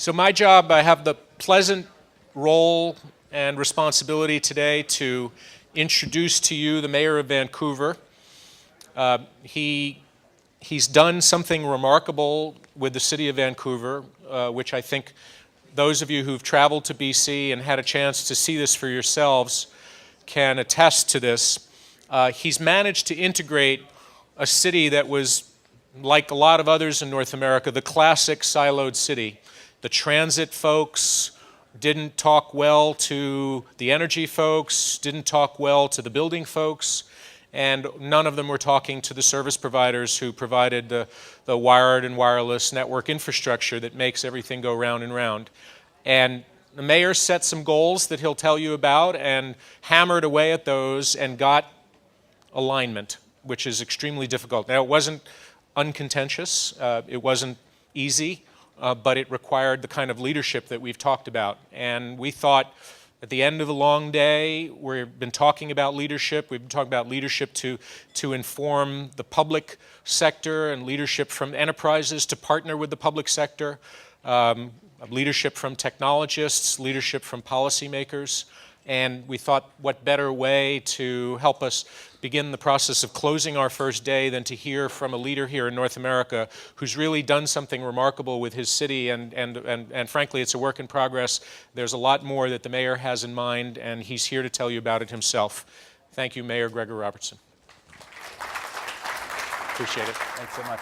So my job, I have the pleasant role and responsibility today to introduce to you the Mayor of Vancouver. He's done something remarkable with the City of Vancouver, which I think those of you who've traveled to BC and had a chance to see this for yourselves can attest to this. He's managed to integrate a city that was, like a lot of others in North America, the classic siloed city. The transit folks didn't talk well to the energy folks, didn't talk well to the building folks, and none of them were talking to the service providers who provided the wired and wireless network infrastructure that makes everything go round and round. And the mayor set some goals that he'll tell you about and hammered away at those and got alignment, which is extremely difficult. Now, it wasn't uncontentious, it wasn't easy, but it required the kind of leadership that we've talked about. And we thought at the end of a long day, we've been talking about leadership. We've been talking about leadership to inform the public sector and leadership from enterprises to partner with the public sector, leadership from technologists, leadership from policymakers. And we thought, what better way to help us begin the process of closing our first day than to hear from a leader here in North America who's really done something remarkable with his city, and frankly, it's a work in progress. There's a lot more that the mayor has in mind, and he's here to tell you about it himself. Thank you, Mayor Gregor Robertson. Appreciate it. Thanks so much.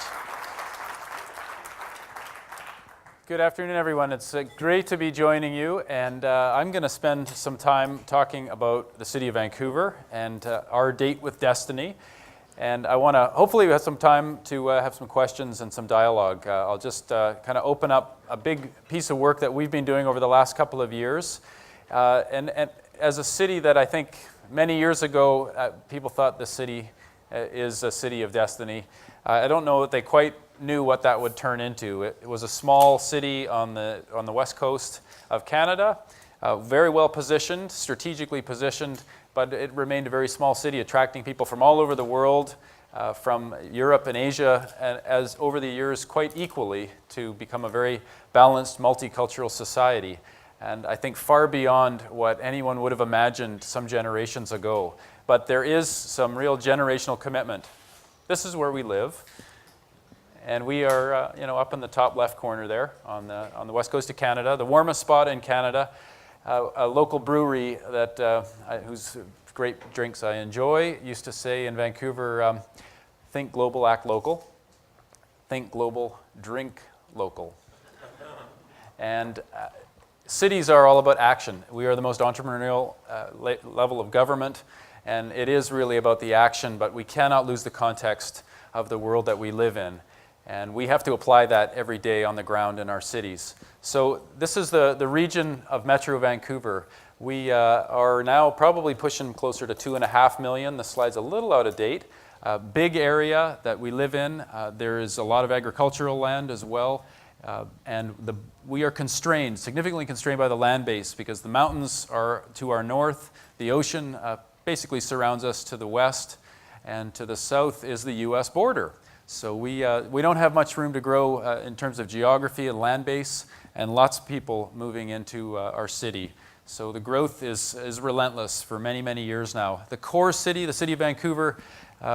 Good afternoon, everyone. It's great to be joining you, and I'm going to spend some time talking about the City of Vancouver and our date with destiny. And I want to hopefully have some time to have some questions and some dialogue. I'll just kind of open up a big piece of work that we've been doing over the last couple of years. And as a city that I think many years ago people thought the city is a city of destiny. I don't know that they quite knew what that would turn into. It was a small city on the west coast of Canada, very well positioned, strategically positioned, but it remained a very small city, attracting people from all over the world, from Europe and Asia, and as over the years quite equally to become a very balanced multicultural society. And I think far beyond what anyone would have imagined some generations ago. But there is some real generational commitment. This is where we live. And we are, up in the top left corner there on the west coast of Canada, the warmest spot in Canada, a local brewery that whose great drinks I enjoy used to say in Vancouver, think global, act local. Think global, drink local. And cities are all about action. We are the most entrepreneurial level of government, and it is really about the action, but we cannot lose the context of the world that we live in. And we have to apply that every day on the ground in our cities. So this is the region of Metro Vancouver. We are now probably pushing closer to 2.5 million. The slide's a little out of date. Big area that we live in. There is a lot of agricultural land as well. And we are constrained, significantly constrained by the land base because the mountains are to our north. The ocean basically surrounds us to the west. And to the south is the U.S. border. So we don't have much room to grow in terms of geography and land base, and lots of people moving into our city. So the growth is relentless for many, many years now. The core city, the City of Vancouver,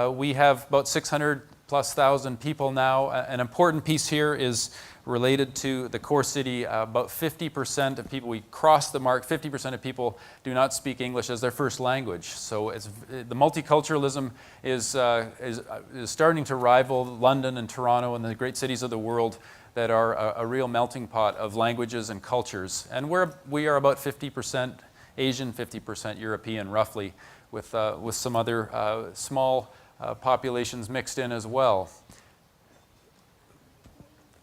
we have about 600,000+ people now. An important piece here is related to the core city. About 50% of people, we crossed the mark, 50% of people do not speak English as their first language. So the multiculturalism is starting to rival London and Toronto and the great cities of the world that are a real melting pot of languages and cultures. And we are about 50% Asian, 50% European, roughly, with some other small populations mixed in as well.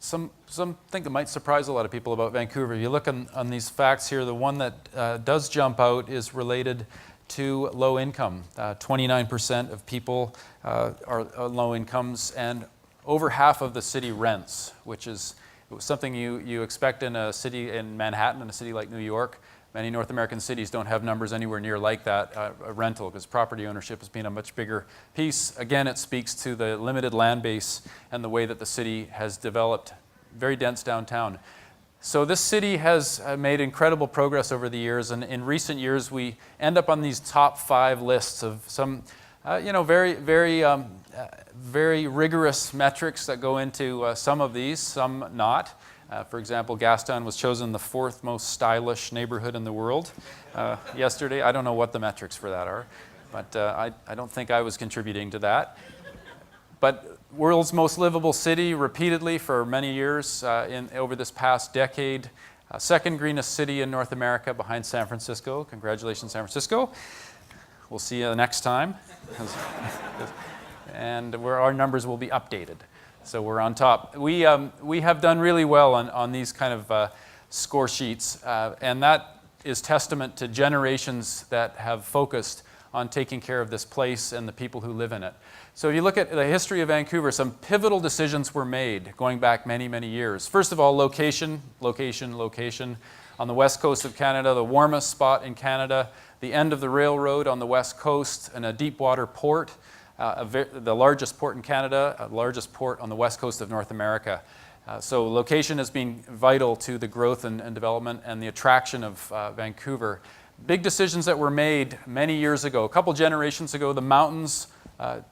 Something that might surprise a lot of people about Vancouver. You look on these facts here, the one that does jump out is related to low income. 29% of people are low incomes, and over half of the city rents, which is something you expect in a city in Manhattan, in a city like New York. Many North American cities don't have numbers anywhere near like that, rental, because property ownership has been a much bigger piece. Again, it speaks to the limited land base and the way that the city has developed. Very dense downtown. So this city has made incredible progress over the years, and in recent years we end up on these top 5 lists of some, very rigorous metrics that go into some of these, some not. For example, Gastown was chosen the 4th most stylish neighborhood in the world yesterday. I don't know what the metrics for that are, but I don't think I was contributing to that. But world's most livable city repeatedly for many years over this past decade. Second greenest city in North America behind San Francisco. Congratulations, San Francisco. We'll see you next time. And our numbers will be updated. So we're on top. We have done really well on these kind of score sheets, and that is testament to generations that have focused on taking care of this place and the people who live in it. So if you look at the history of Vancouver, some pivotal decisions were made going back many, many years. First of all, location. On the west coast of Canada, the warmest spot in Canada, the end of the railroad on the west coast, and a deep water port, the largest port in Canada, largest port on the west coast of North America. So location has been vital to the growth and development and the attraction of Vancouver. Big decisions that were made many years ago, a couple generations ago, the mountains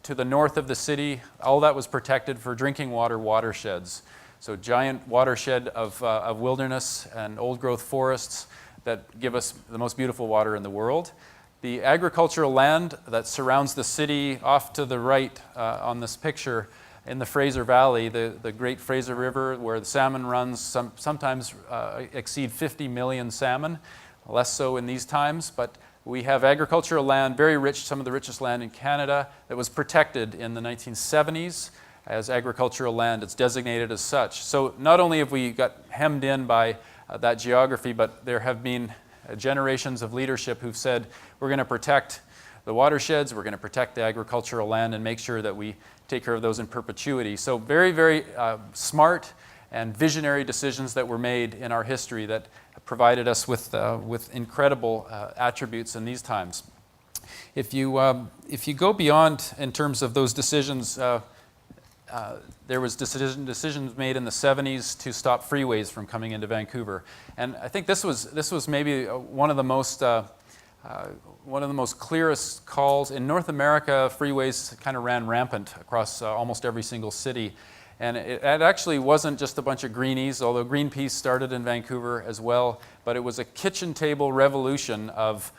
to the north of the city, all that was protected for drinking water watersheds. So giant watershed of wilderness and old growth forests that give us the most beautiful water in the world. The agricultural land that surrounds the city off to the right on this picture in the Fraser Valley, the Great Fraser River where the salmon runs, sometimes exceed 50 million salmon. Less so in these times, but we have agricultural land, very rich, some of the richest land in Canada, that was protected in the 1970s as agricultural land. It's designated as such. So not only have we got hemmed in by that geography, but there have been generations of leadership who've said, we're going to protect the watersheds, we're going to protect the agricultural land and make sure that we take care of those in perpetuity. So very, very smart and visionary decisions that were made in our history that provided us with incredible attributes in these times. If you go beyond in terms of those decisions, there was decisions made in the 70s to stop freeways from coming into Vancouver, and I think this was maybe one of the most clearest calls in North America. Freeways kind of ran rampant across almost every single city. And it actually wasn't just a bunch of greenies, although Greenpeace started in Vancouver as well, but it was a kitchen table revolution of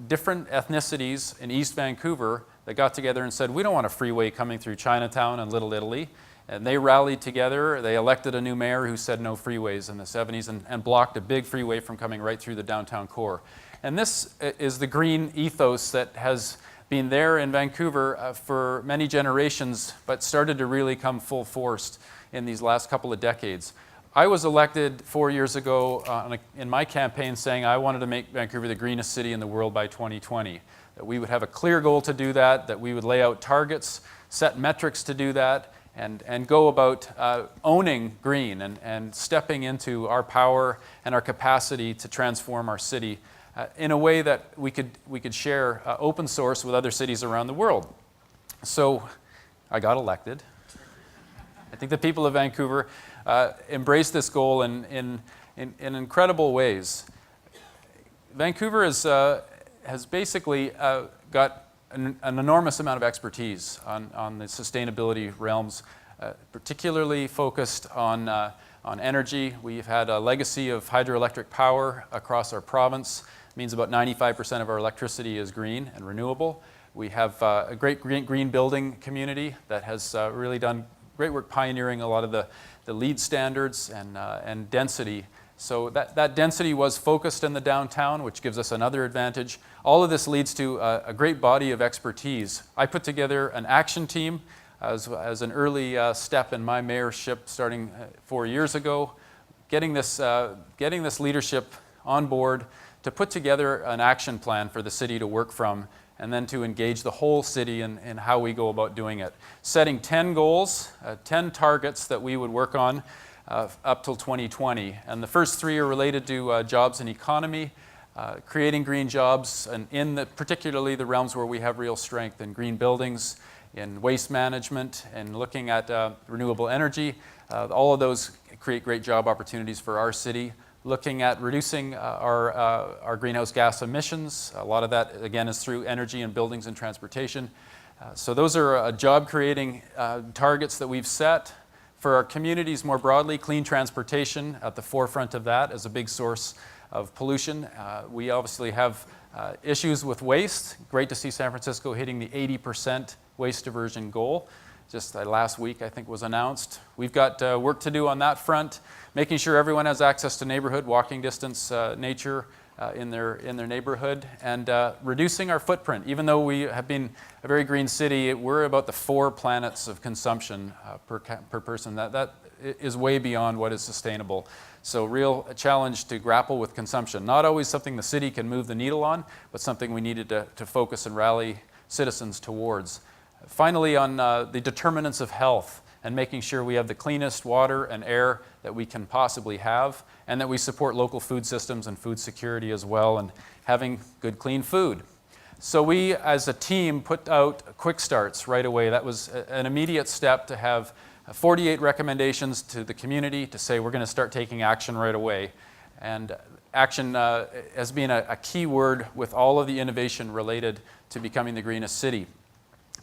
different ethnicities in East Vancouver that got together and said, we don't want a freeway coming through Chinatown and Little Italy. And they rallied together. They elected a new mayor who said no freeways in the 70s and blocked a big freeway from coming right through the downtown core. And this is the green ethos that has been there in Vancouver for many generations, but started to really come full force in these last couple of decades. I was elected 4 years ago in my campaign saying I wanted to make Vancouver the greenest city in the world by 2020. That we would have a clear goal to do that we would lay out targets, set metrics to do that, and go about owning green and stepping into our power and our capacity to transform our city in a way that we could share open source with other cities around the world. So I got elected. I think the people of Vancouver embraced this goal in incredible ways. Vancouver has basically got an enormous amount of expertise on the sustainability realms, particularly focused on energy. We've had a legacy of hydroelectric power across our province. It means about 95% of our electricity is green and renewable. We have a great green building community that has really done great work pioneering a lot of the LEED standards and density. So that density was focused in the downtown, which gives us another advantage. All of this leads to a great body of expertise. I put together an action team as an early step in my mayorship starting 4 years ago, getting this leadership on board to put together an action plan for the city to work from, and then to engage the whole city in how we go about doing it. Setting 10 goals, 10 targets that we would work on up till 2020. And the first 3 are related to jobs and economy, creating green jobs, and particularly the realms where we have real strength in green buildings, in waste management, and looking at renewable energy. All of those create great job opportunities for our city. Looking at reducing our greenhouse gas emissions. A lot of that, again, is through energy and buildings and transportation. So those are job-creating targets that we've set. For our communities more broadly, clean transportation at the forefront of that as a big source of pollution. We obviously have issues with waste. Great to see San Francisco hitting the 80% waste diversion goal. Just last week, I think, was announced. We've got work to do on that front, making sure everyone has access to neighborhood, walking distance nature in their neighborhood, and reducing our footprint. Even though we have been a very green city, we're about the 4 planets of consumption per person. That is way beyond what is sustainable. So real challenge to grapple with consumption. Not always something the city can move the needle on, but something we needed to focus and rally citizens towards. Finally, on the determinants of health and making sure we have the cleanest water and air that we can possibly have, and that we support local food systems and food security as well, and having good, clean food. So we, as a team, put out quick starts right away. That was an immediate step to have 48 recommendations to the community to say we're going to start taking action right away. And action has been a key word with all of the innovation related to becoming the greenest city.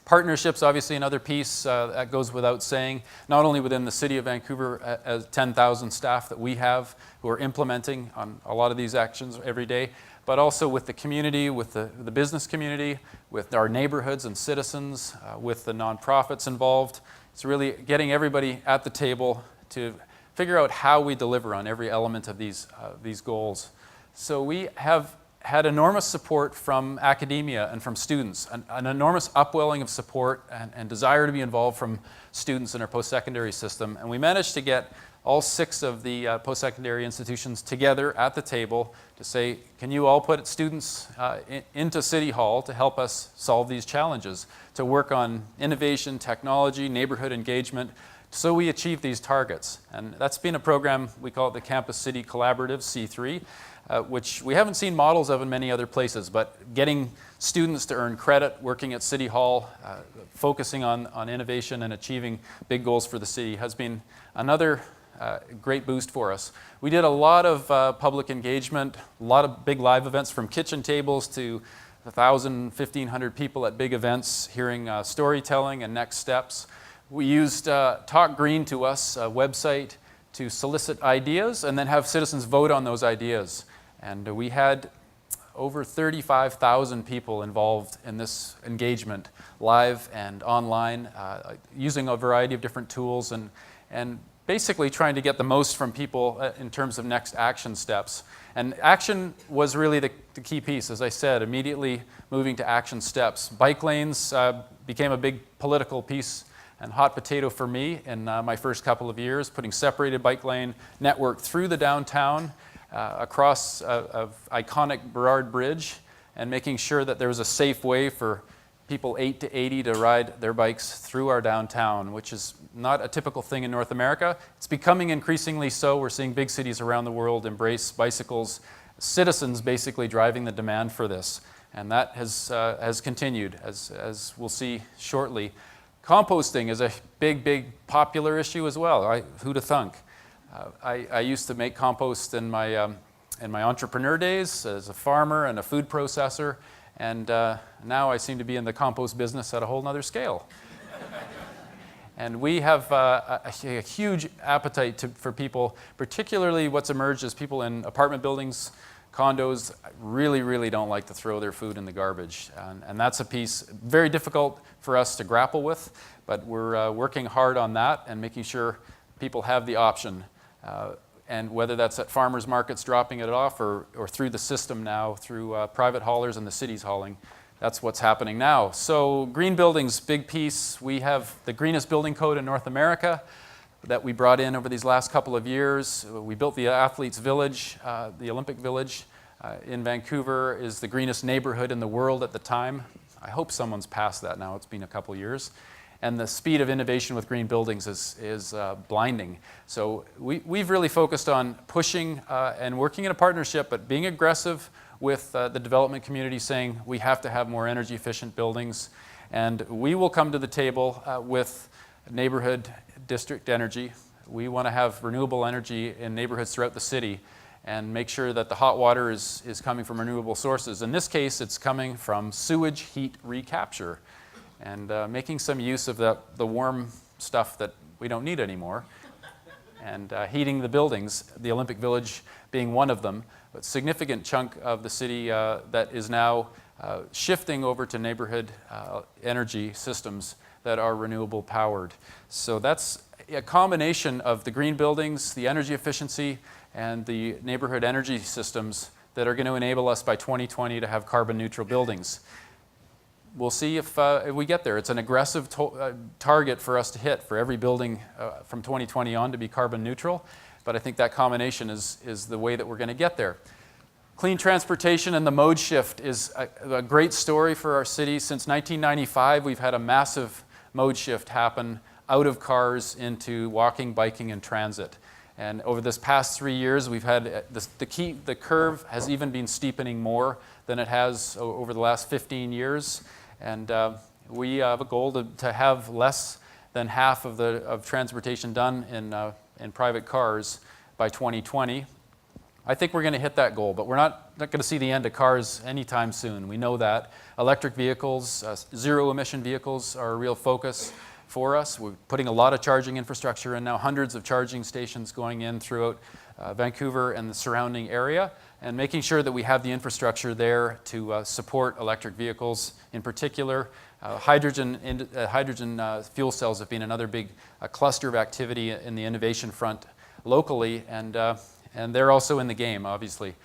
Partnerships, obviously, another piece that goes without saying, not only within the City of Vancouver, as 10,000 staff that we have who are implementing on a lot of these actions every day, but also with the community, with the business community, with our neighborhoods and citizens, with the nonprofits involved. It's really getting everybody at the table to figure out how we deliver on every element of these goals. So we have had enormous support from academia and from students, an enormous upwelling of support and desire to be involved from students in our post-secondary system. And we managed to get all 6 of the post-secondary institutions together at the table to say, can you all put students into City Hall to help us solve these challenges, to work on innovation, technology, neighborhood engagement, so we achieve these targets. And that's been a program, we call it the Campus City Collaborative, C3, which we haven't seen models of in many other places, but getting students to earn credit, working at City Hall, focusing on innovation and achieving big goals for the city has been another great boost for us. We did a lot of public engagement, a lot of big live events, from kitchen tables to 1,000, 1,500 people at big events hearing storytelling and next steps. We used Talk Green to Us, a website, to solicit ideas and then have citizens vote on those ideas. And we had over 35,000 people involved in this engagement, live and online, using a variety of different tools and basically trying to get the most from people in terms of next action steps. And action was really the key piece, as I said, immediately moving to action steps. Bike lanes became a big political piece and hot potato for me in my first couple of years, putting separated bike lane network through the downtown, across iconic Burrard Bridge, and making sure that there was a safe way for people 8 to 80 to ride their bikes through our downtown, which is not a typical thing in North America. It's becoming increasingly so. We're seeing big cities around the world embrace bicycles, citizens basically driving the demand for this. And that has continued, as we'll see shortly. Composting is a big popular issue as well. Who'd have thunk? I used to make compost in my entrepreneur days as a farmer and a food processor, and now I seem to be in the compost business at a whole nother scale. And we have a huge appetite for people, particularly what's emerged as people in apartment buildings, condos, really don't like to throw their food in the garbage. And that's a piece very difficult for us to grapple with, but we're working hard on that and making sure people have the option. And whether that's at farmers markets dropping it off or through the system now, through private haulers and the city's hauling, that's what's happening now. So green buildings, big piece. We have the greenest building code in North America that we brought in over these last couple of years. We built the Athletes Village, the Olympic Village in Vancouver is the greenest neighborhood in the world at the time. I hope someone's passed that now. It's been a couple years. And the speed of innovation with green buildings is blinding. So we've really focused on pushing and working in a partnership, but being aggressive with the development community, saying we have to have more energy efficient buildings. And we will come to the table with neighborhood district energy. We want to have renewable energy in neighborhoods throughout the city and make sure that the hot water is coming from renewable sources. In this case, it's coming from sewage heat recapture and making some use of the warm stuff that we don't need anymore and heating the buildings, the Olympic Village being one of them, but significant chunk of the city that is now shifting over to neighborhood energy systems that are renewable powered. So that's a combination of the green buildings, the energy efficiency, and the neighborhood energy systems that are going to enable us by 2020 to have carbon neutral buildings. We'll see if we get there. It's an aggressive target for us to hit for every building from 2020 on to be carbon neutral, but I think that combination is the way that we're going to get there. Clean transportation and the mode shift is a great story for our city. Since 1995, we've had a massive mode shift happen out of cars into walking, biking, and transit. And over this past 3 years, we've had the curve has even been steepening more than it has over the last 15 years. And we have a goal to have less than half of transportation done in private cars by 2020. I think we're going to hit that goal, but we're not going to see the end of cars anytime soon. We know that. Electric vehicles, zero-emission vehicles are a real focus for us. We're putting a lot of charging infrastructure in now, hundreds of charging stations going in throughout Vancouver and the surrounding area, and making sure that we have the infrastructure there to support electric vehicles in particular. Hydrogen fuel cells have been another big cluster of activity in the innovation front locally, and they're also in the game, obviously.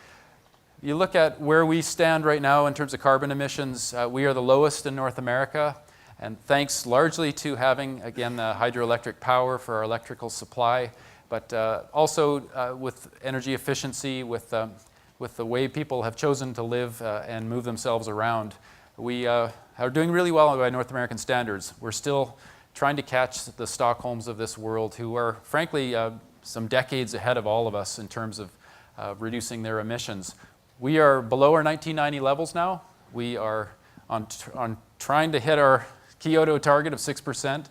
You look at where we stand right now in terms of carbon emissions, we are the lowest in North America, and thanks largely to having, again, the hydroelectric power for our electrical supply, but also with energy efficiency, with the way people have chosen to live and move themselves around. We are doing really well by North American standards. We're still trying to catch the Stockholms of this world, who are, frankly, some decades ahead of all of us in terms of reducing their emissions. We are below our 1990 levels now. We are on trying to hit our Kyoto target of 6%.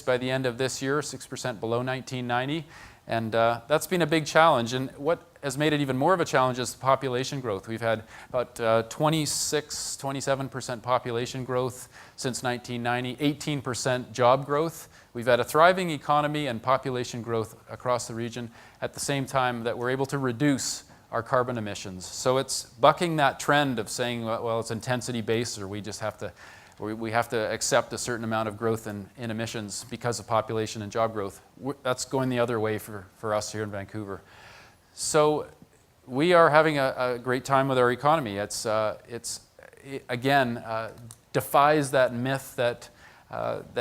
By the end of this year, 6% below 1990. And that's been a big challenge. And what has made it even more of a challenge is the population growth. We've had about 27% population growth since 1990, 18% job growth. We've had a thriving economy and population growth across the region at the same time that we're able to reduce our carbon emissions. So it's bucking that trend of saying, well, it's intensity-based, or we just have to accept a certain amount of growth in emissions because of population and job growth. That's going the other way for us here in Vancouver. So we are having a great time with our economy. It again defies that myth that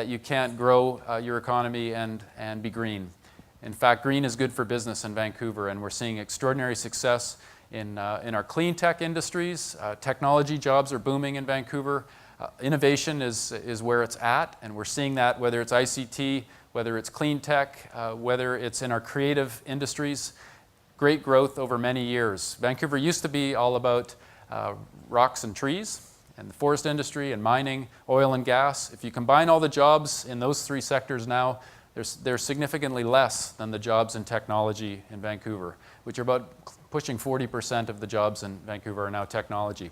you can't grow your economy and be green. In fact, green is good for business in Vancouver, and we're seeing extraordinary success in our clean tech industries. Technology jobs are booming in Vancouver. Innovation is where it's at, and we're seeing that whether it's ICT, whether it's clean tech, whether it's in our creative industries. Great growth over many years. Vancouver used to be all about rocks and trees, and the forest industry and mining, oil and gas. If you combine all the jobs in those three sectors now, they're significantly less than the jobs in technology in Vancouver, which are about pushing 40% of the jobs in Vancouver are now technology.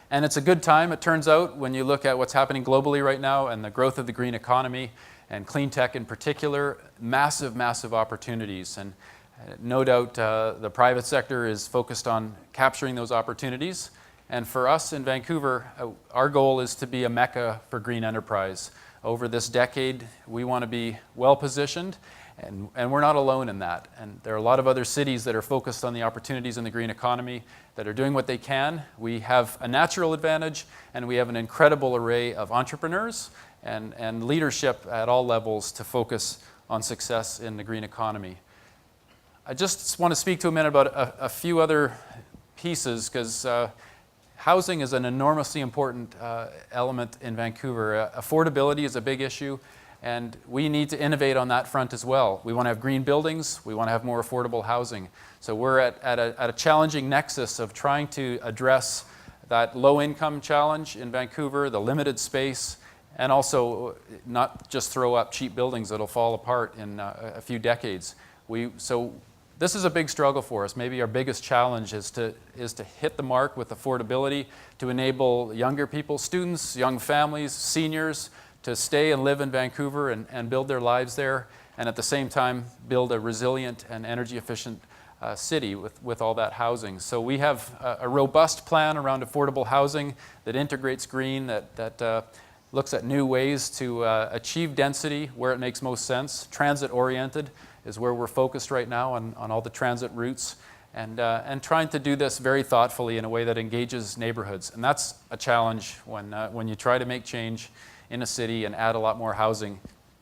And it's a good time, it turns out, when you look at what's happening globally right now and the growth of the green economy and clean tech in particular, massive, massive opportunities. And no doubt the private sector is focused on capturing those opportunities. And for us in Vancouver, our goal is to be a mecca for green enterprise. Over this decade, we want to be well positioned, and we're not alone in that. And there are a lot of other cities that are focused on the opportunities in the green economy that are doing what they can. We have a natural advantage, and we have an incredible array of entrepreneurs and leadership at all levels to focus on success in the green economy. I just want to speak to a minute about a few other pieces, because housing is an enormously important element in Vancouver. Affordability is a big issue, and we need to innovate on that front as well. We want to have green buildings. We want to have more affordable housing. So we're at a challenging nexus of trying to address that low-income challenge in Vancouver, the limited space, and also not just throw up cheap buildings that'll fall apart in a few decades. So this is a big struggle for us. Maybe our biggest challenge is to hit the mark with affordability, to enable younger people, students, young families, seniors, to stay and live in Vancouver and build their lives there, and at the same time build a resilient and energy efficient city with all that housing. So we have a robust plan around affordable housing that integrates green, that looks at new ways to achieve density where it makes most sense. Transit oriented is where we're focused right now on all the transit routes, and trying to do this very thoughtfully in a way that engages neighborhoods. And that's a challenge when you try to make change in a city and add a lot more housing.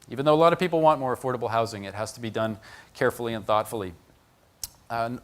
Even though a lot of people want more affordable housing, it has to be done carefully and thoughtfully.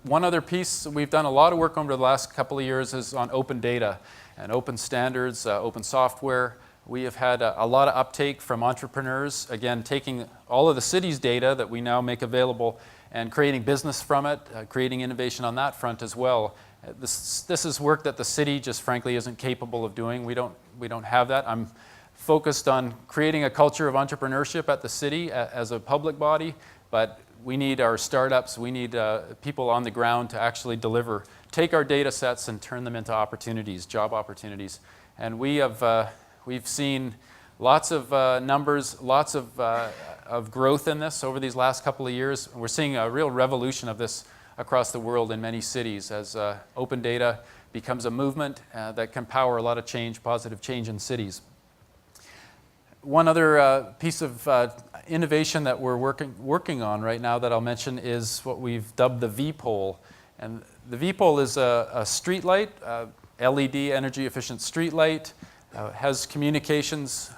One other piece, we've done a lot of work over the last couple of years is on open data and open standards, open software. We have had a lot of uptake from entrepreneurs, again, taking all of the city's data that we now make available and creating business from it, creating innovation on that front as well. This is work that the city just frankly isn't capable of doing. We don't have that. I'm focused on creating a culture of entrepreneurship at the city as a public body, but we need our startups, we need people on the ground to actually deliver, take our data sets and turn them into opportunities, job opportunities. And we've seen lots of numbers, lots of growth in this over these last couple of years. We're seeing a real revolution of this across the world in many cities as open data becomes a movement that can power a lot of change, positive change in cities. One other piece of innovation that we're working on right now that I'll mention is what we've dubbed the V-pole. And the V-pole is a street light, LED energy efficient street light, has communications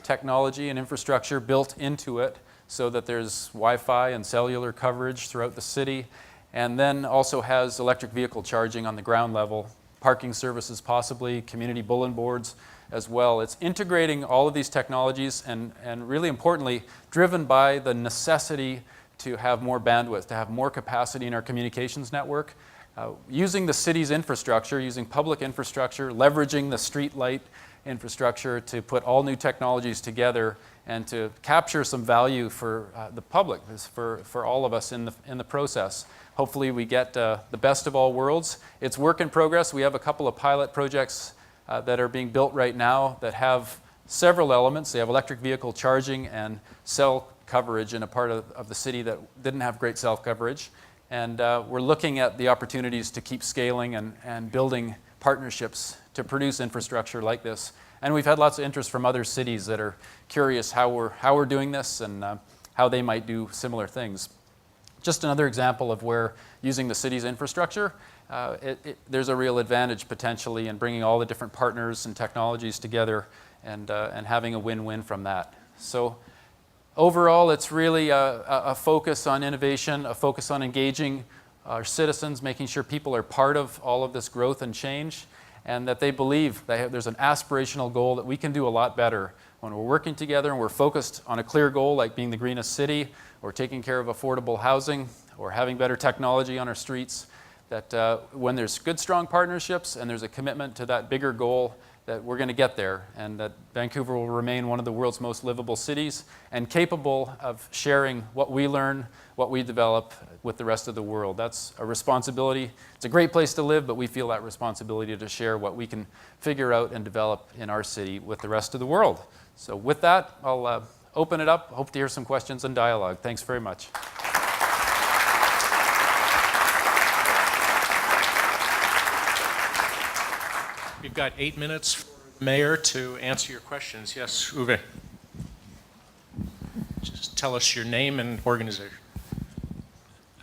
technology and infrastructure built into it so that there's Wi-Fi and cellular coverage throughout the city, and then also has electric vehicle charging on the ground level, parking services possibly, community bulletin boards as well. It's integrating all of these technologies and really importantly, driven by the necessity to have more bandwidth, to have more capacity in our communications network. Using the city's infrastructure, using public infrastructure, leveraging the street light infrastructure to put all new technologies together and to capture some value for the public, for all of us in the process. Hopefully we get the best of all worlds. It's work in progress. We have a couple of pilot projects that are being built right now that have several elements. They have electric vehicle charging and cell coverage in a part of the city that didn't have great cell coverage. And we're looking at the opportunities to keep scaling and building partnerships to produce infrastructure like this. And we've had lots of interest from other cities that are curious how we're doing this and how they might do similar things. Just another example of where using the city's infrastructure, there's a real advantage potentially in bringing all the different partners and technologies together and having a win-win from that. So overall, it's really a focus on innovation, a focus on engaging our citizens, making sure people are part of all of this growth and change, and that they believe there's an aspirational goal that we can do a lot better when we're working together and we're focused on a clear goal like being the greenest city or taking care of affordable housing or having better technology on our streets, that when there's good, strong partnerships and there's a commitment to that bigger goal, that we're going to get there, and that Vancouver will remain one of the world's most livable cities and capable of sharing what we learn, what we develop with the rest of the world. That's a responsibility. It's a great place to live, but we feel that responsibility to share what we can figure out and develop in our city with the rest of the world. So with that, I'll open it up. Hope to hear some questions and dialogue. Thanks very much. We've got 8 minutes for the mayor to answer your questions. Yes, Uwe. Just tell us your name and organization.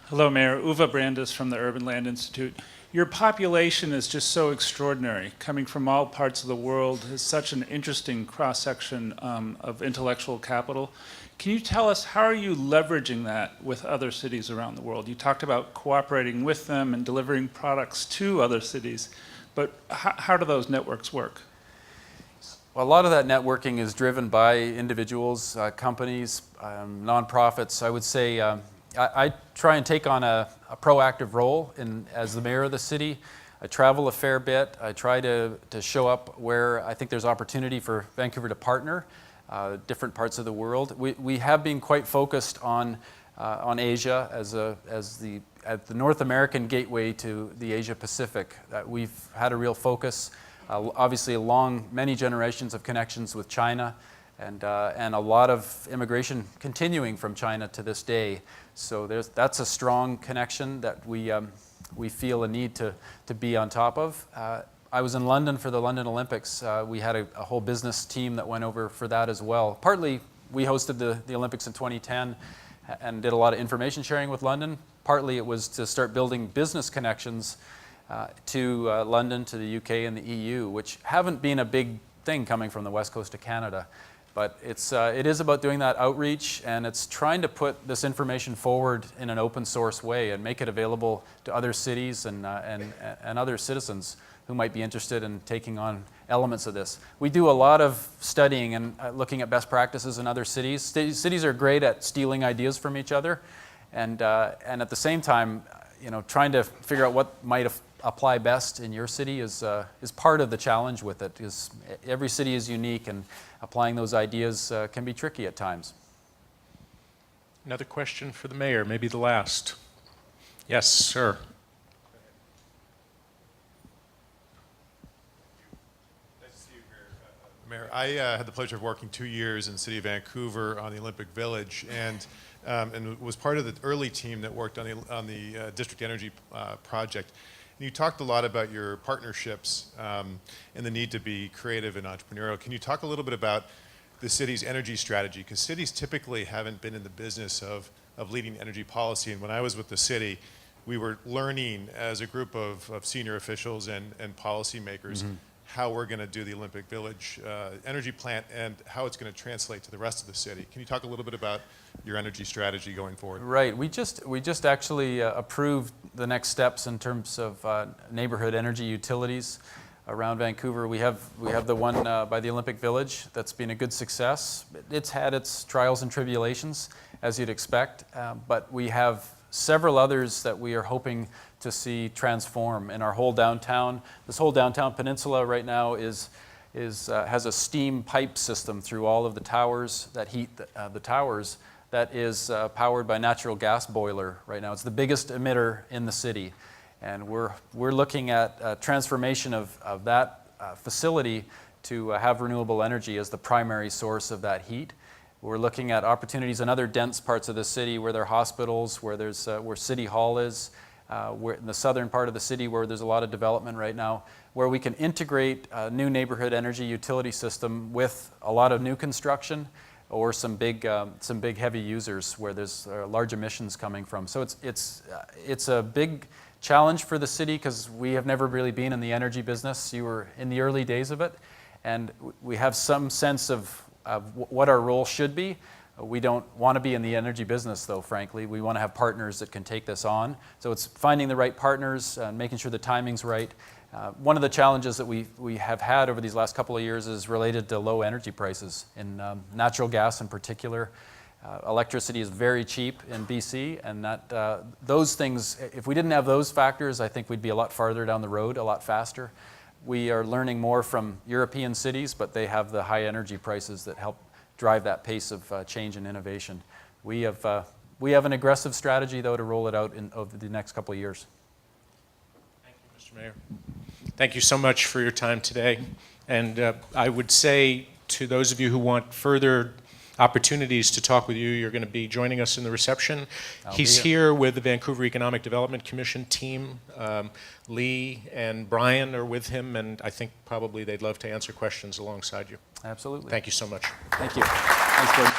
Hello, Mayor. Uwe Brandes from the Urban Land Institute. Your population is just so extraordinary, coming from all parts of the world. It's such an interesting cross-section of intellectual capital. Can you tell us, how are you leveraging that with other cities around the world? You talked about cooperating with them and delivering products to other cities, but how do those networks work? Well, a lot of that networking is driven by individuals, companies, nonprofits. I would say I try and take on a proactive role as the mayor of the city. I travel a fair bit. I try to show up where I think there's opportunity for Vancouver to partner, different parts of the world. We have been quite focused on Asia as the North American gateway to the Asia Pacific. We've had a real focus, obviously many generations of connections with China, and a lot of immigration continuing from China to this day. So that's a strong connection that we feel a need to be on top of. I was in London for the London Olympics. We had a whole business team that went over for that as well. Partly, we hosted the Olympics in 2010 and did a lot of information sharing with London. Partly, it was to start building business connections to London, to the UK and the EU, which haven't been a big thing coming from the west coast of Canada. But it is about doing that outreach, and it's trying to put this information forward in an open source way and make it available to other cities and other citizens who might be interested in taking on elements of this. We do a lot of studying and looking at best practices in other cities. Cities are great at stealing ideas from each other, and at the same time, trying to figure out what might apply best in your city is part of the challenge with it. Because every city is unique, and applying those ideas can be tricky at times. Another question for the mayor, maybe the last. Yes, sir. Nice to see you here, Mayor. I had the pleasure of working 2 years in the city of Vancouver on the Olympic Village, and was part of the early team that worked on the district energy project. And you talked a lot about your partnerships and the need to be creative and entrepreneurial. Can you talk a little bit about the city's energy strategy? Because cities typically haven't been in the business of leading energy policy. And when I was with the city, we were learning as a group of senior officials and policymakers how we're going to do the Olympic Village energy plant and how it's going to translate to the rest of the city. Can you talk a little bit about your energy strategy going forward? Right. We just actually approved the next steps in terms of neighborhood energy utilities around Vancouver. We have the one by the Olympic Village that's been a good success. It's had its trials and tribulations, as you'd expect, but we have several others that we are hoping to see transform in our whole downtown. This whole downtown peninsula right now has a steam pipe system through all of the towers that heat the towers that is powered by natural gas boiler right now. It's the biggest emitter in the city, and we're looking at transformation of that facility to have renewable energy as the primary source of that heat. We're looking at opportunities in other dense parts of the city where there are hospitals, where City Hall is, where in the southern part of the city where there's a lot of development right now, where we can integrate a new neighborhood energy utility system with a lot of new construction or some big heavy users where there's large emissions coming from. So it's a big challenge for the city because we have never really been in the energy business. You were in the early days of it, and we have some sense of what our role should be. We don't want to be in the energy business, though, frankly. We want to have partners that can take this on. So it's finding the right partners and making sure the timing's right. One of the challenges that we have had over these last couple of years is related to low energy prices in natural gas in particular. Electricity is very cheap in BC, and those things, if we didn't have those factors, I think we'd be a lot farther down the road, a lot faster. We are learning more from European cities, but they have the high energy prices that help drive that pace of change and innovation. We have an aggressive strategy, though, to roll it out over the next couple of years. Thank you, Mr. Mayor. Thank you so much for your time today. And I would say to those of you who want further opportunities to talk with you, you're going to be joining us in the reception. He's here with the Vancouver Economic Development Commission team. Lee and Brian are with him, and I think probably they'd love to answer questions alongside you. Absolutely. Thank you so much. Thank you. Thanks, Gordon.